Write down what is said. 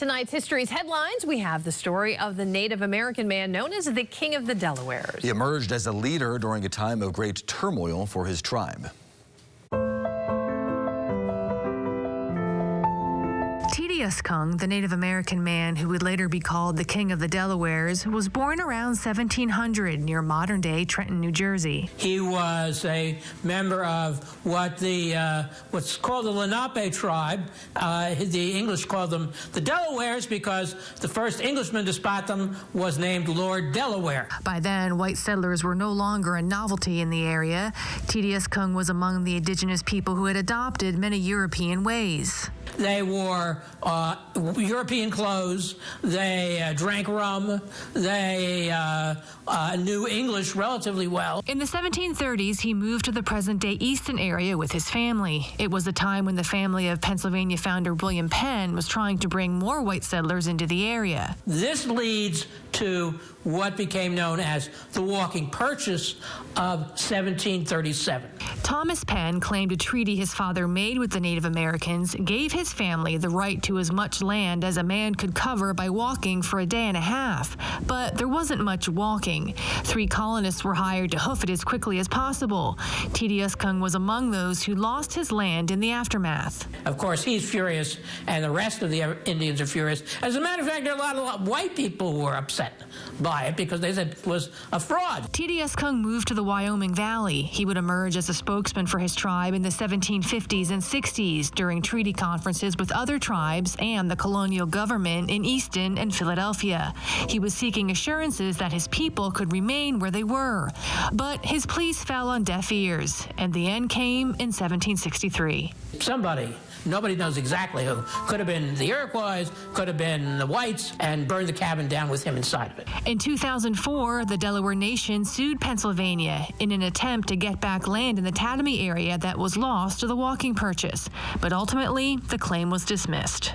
Tonight's History's headlines, we have the story of the Native American man known as the King of the Delawares. He emerged as a leader during a time of great turmoil for his tribe. The Native American man who would later be called the King of the Delawares was born around 1700 near modern-day Trenton, New Jersey. He was a member of what's called the Lenape tribe. The English called them the Delawares because the first Englishman to spot them was named Lord Delaware. By then, white settlers were no longer a novelty in the area. T.D.S. Kung was among the indigenous people who had adopted many European ways. They wore European clothes, they drank rum, they knew English relatively well. In the 1730s, he moved to the present-day Easton area with his family. It was a time when the family of Pennsylvania founder William Penn was trying to bring more white settlers into the area. This leads to what became known as the Walking Purchase of 1737. Thomas Penn claimed a treaty his father made with the Native Americans gave his family the right to as much land as a man could cover by walking for a day and a half. But there wasn't much walking. 3 colonists were hired to hoof it as quickly as possible. T.D.S. Kung was among those who lost his land in the aftermath. Of course, he's furious, and the rest of the Indians are furious. As a matter of fact, there are a lot of white people who were upset by it because they said it was a fraud. T.D.S. Kung moved to the Wyoming Valley. He would emerge as a spokesman for his tribe in the 1750s and 60s during treaty conferences with other tribes and the colonial government in Easton and Philadelphia. He was seeking assurances that his people could remain where they were. But his pleas fell on deaf ears, and the end came in 1763. Somebody, nobody knows exactly who, could have been the Iroquois, could have been the whites, and burned the cabin down with him inside of it. In 2004, the Delaware Nation sued Pennsylvania in an attempt to get back land in the Tatamy area that was lost to the Walking Purchase. But ultimately, the claim was dismissed.